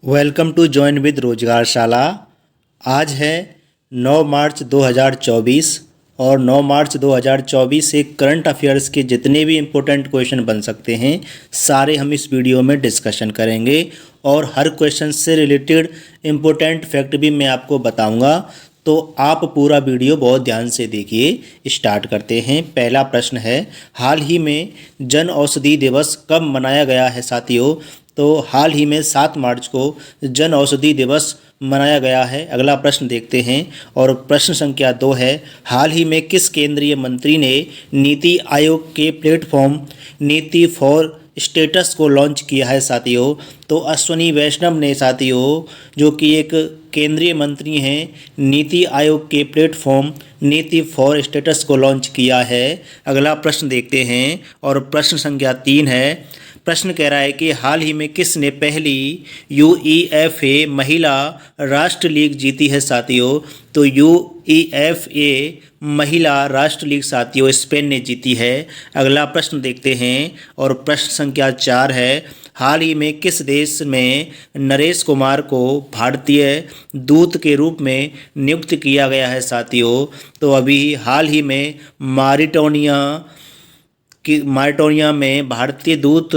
Welcome to join with Rojgarshala. आज है 9 मार्च 2024 और 9 मार्च 2024 से करंट अफेयर्स के जितने भी इम्पोर्टेंट क्वेश्चन बन सकते हैं सारे हम इस वीडियो में डिस्कशन करेंगे और हर क्वेश्चन से रिलेटेड इम्पोर्टेंट फैक्ट भी मैं आपको बताऊंगा। तो आप पूरा वीडियो बहुत ध्यान से देखिए। स्टार्ट करते हैं। पहला प्रश्न है, हाल ही में जन औषधि दिवस कब मनाया गया है साथियों? तो हाल ही में 7 मार्च को जन औषधि दिवस मनाया गया है। अगला प्रश्न देखते हैं और प्रश्न संख्या 2 है, हाल ही में किस केंद्रीय मंत्री ने नीति आयोग के प्लेटफॉर्म नीति फॉर स्टेटस को लॉन्च किया है साथियों? तो अश्विनी वैष्णव ने साथियों, जो कि एक केंद्रीय मंत्री हैं, नीति आयोग के प्लेटफॉर्म नीति फॉर स्टेटस को लॉन्च किया है। अगला प्रश्न देखते हैं और प्रश्न संख्या 3 है। प्रश्न कह रहा है कि हाल ही में किसने पहली यूईएफए महिला राष्ट्र लीग जीती है साथियों? तो यूईएफए महिला राष्ट्र लीग साथियों स्पेन ने जीती है। अगला प्रश्न देखते हैं और प्रश्न संख्या 4 है, हाल ही में किस देश में नरेश कुमार को भारतीय दूत के रूप में नियुक्त किया गया है साथियों? तो अभी हाल ही में मारिटोनिया में भारतीय दूत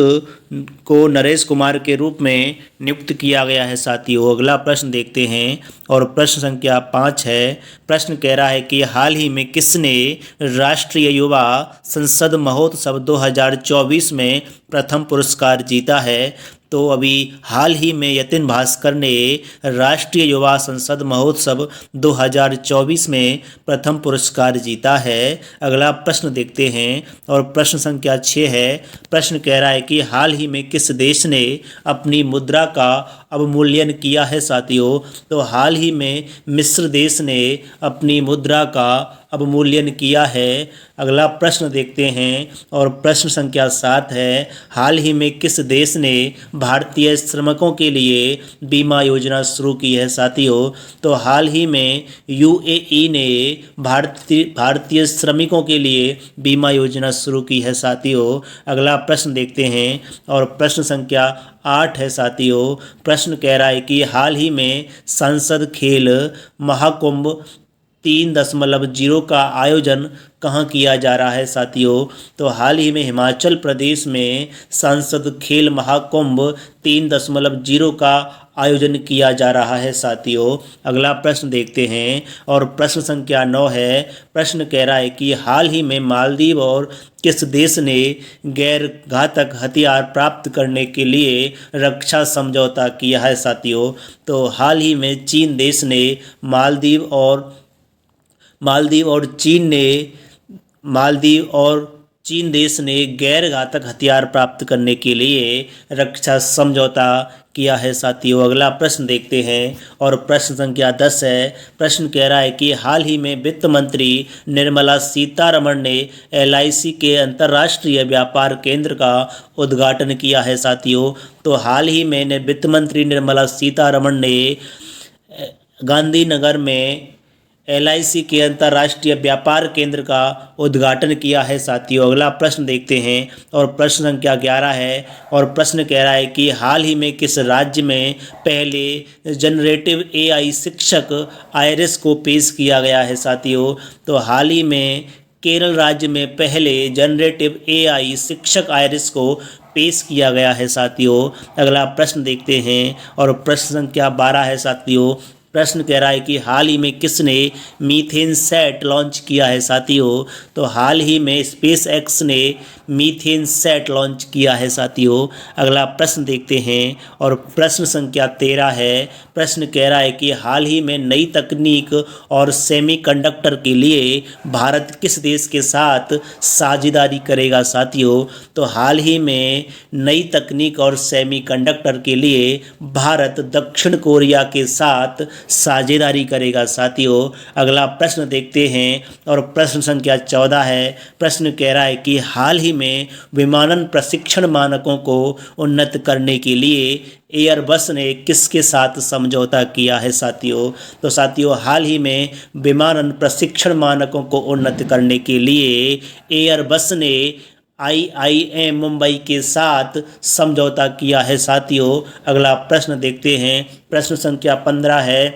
को नरेश कुमार के रूप में नियुक्त किया गया है साथियों। अगला प्रश्न देखते हैं और प्रश्न संख्या 5 है। प्रश्न कह रहा है कि हाल ही में किसने राष्ट्रीय युवा संसद महोत्सव 2024 में प्रथम पुरस्कार जीता है? तो अभी हाल ही में यतिन भास्कर ने राष्ट्रीय युवा संसद महोत्सव 2024 में प्रथम पुरस्कार जीता है। अगला प्रश्न देखते हैं और प्रश्न संख्या 6 है। प्रश्न कह रहा है कि हाल ही में किस देश ने अपनी मुद्रा का अवमूल्यन किया है साथियों? तो हाल ही में मिस्र देश ने अपनी मुद्रा का अवमूल्यन किया है। अगला प्रश्न देखते हैं और प्रश्न संख्या 7 है, हाल ही में किस देश ने भारतीय श्रमिकों के लिए बीमा योजना शुरू की है साथियों? तो हाल ही में यूएई ने भारतीय श्रमिकों के लिए बीमा योजना शुरू की है साथियों। अगला प्रश्न देखते हैं और प्रश्न संख्या 8 है साथियों। प्रश्न कह रहा है कि हाल ही में संसद खेल महाकुंभ 3.0 का आयोजन कहाँ किया जा रहा है साथियों? तो हाल ही में हिमाचल प्रदेश में संसद खेल महाकुंभ 3.0 का आयोजन किया जा रहा है साथियों। अगला प्रश्न देखते हैं और प्रश्न संख्या 9 है। प्रश्न कह रहा है कि हाल ही में मालदीव और किस देश ने गैर घातक हथियार प्राप्त करने के लिए रक्षा समझौता किया है साथियों? तो हाल ही में मालदीव और चीन देश ने गैर घातक हथियार प्राप्त करने के लिए रक्षा समझौता किया है साथियों। अगला प्रश्न देखते हैं और प्रश्न संख्या 10 है। प्रश्न कह रहा है कि हाल ही में वित्त मंत्री निर्मला सीतारमण ने एलआईसी के अंतर्राष्ट्रीय व्यापार केंद्र का उद्घाटन किया है साथियों। तो हाल ही में वित्त मंत्री निर्मला सीतारमण ने गांधीनगर में एलआईसी के अंतर्राष्ट्रीय व्यापार केंद्र का उद्घाटन किया है साथियों। अगला प्रश्न देखते हैं और प्रश्न संख्या 11 है और प्रश्न कह रहा है कि हाल ही में किस राज्य में पहले जनरेटिव एआई शिक्षक आयरिस को पेश किया गया है साथियों? तो हाल ही में केरल राज्य में पहले जनरेटिव एआई शिक्षक आयरिस को पेश किया गया है साथियों। अगला प्रश्न देखते हैं और प्रश्न संख्या 12 है साथियों। प्रश्न कह रहा है कि हाल ही में किसने मीथेन सैट लॉन्च किया है साथियों? तो हाल ही में स्पेस एक्स ने मीथेन सैट लॉन्च किया है साथियों। अगला प्रश्न देखते हैं और प्रश्न संख्या 13 है। प्रश्न कह रहा है कि हाल ही में नई तकनीक और सेमीकंडक्टर के लिए भारत किस देश के साथ साझेदारी करेगा साथियों? तो हाल ही में नई तकनीक और सेमीकंडक्टर के लिए भारत दक्षिण कोरिया के साथ साझेदारी करेगा साथियों। अगला प्रश्न देखते हैं और प्रश्न संख्या 14 है। प्रश्न कह रहा है कि हाल ही में विमानन प्रशिक्षण मानकों को उन्नत करने के लिए एयरबस ने किसके साथ समझौता किया है साथियों? तो साथियों, हाल ही में विमानन प्रशिक्षण मानकों को उन्नत करने के लिए एयरबस ने IIM मुंबई के साथ समझौता किया है साथियों। अगला प्रश्न देखते हैं, प्रश्न संख्या 15 है।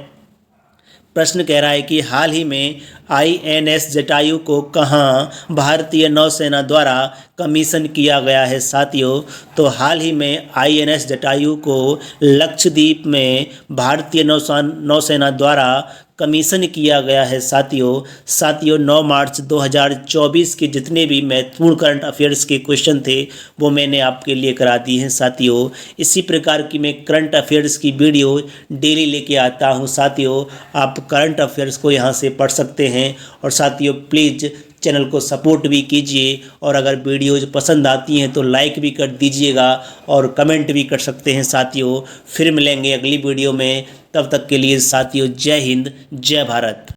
प्रश्न कह रहा है कि हाल ही में INS जटायु को कहाँ भारतीय नौसेना द्वारा कमीशन किया गया है साथियों। तो हाल ही में INS जटायु को लक्षद्वीप में भारतीय नौसेना द्वारा कमीशन किया गया है साथियों 9 मार्च 2024 के जितने भी महत्वपूर्ण करंट अफेयर्स के क्वेश्चन थे वो मैंने आपके लिए करा दी हैं साथियों। इसी प्रकार की मैं करंट अफेयर्स की वीडियो डेली लेके आता हूं साथियों। आप करंट अफेयर्स को यहां से पढ़ सकते हैं। और साथियों प्लीज़ चैनल को सपोर्ट भी कीजिए, और अगर वीडियोज़ पसंद आती हैं तो लाइक भी कर दीजिएगा और कमेंट भी कर सकते हैं साथियों। फिर मिलेंगे अगली वीडियो में, तब तक के लिए साथियों जय हिंद जय भारत।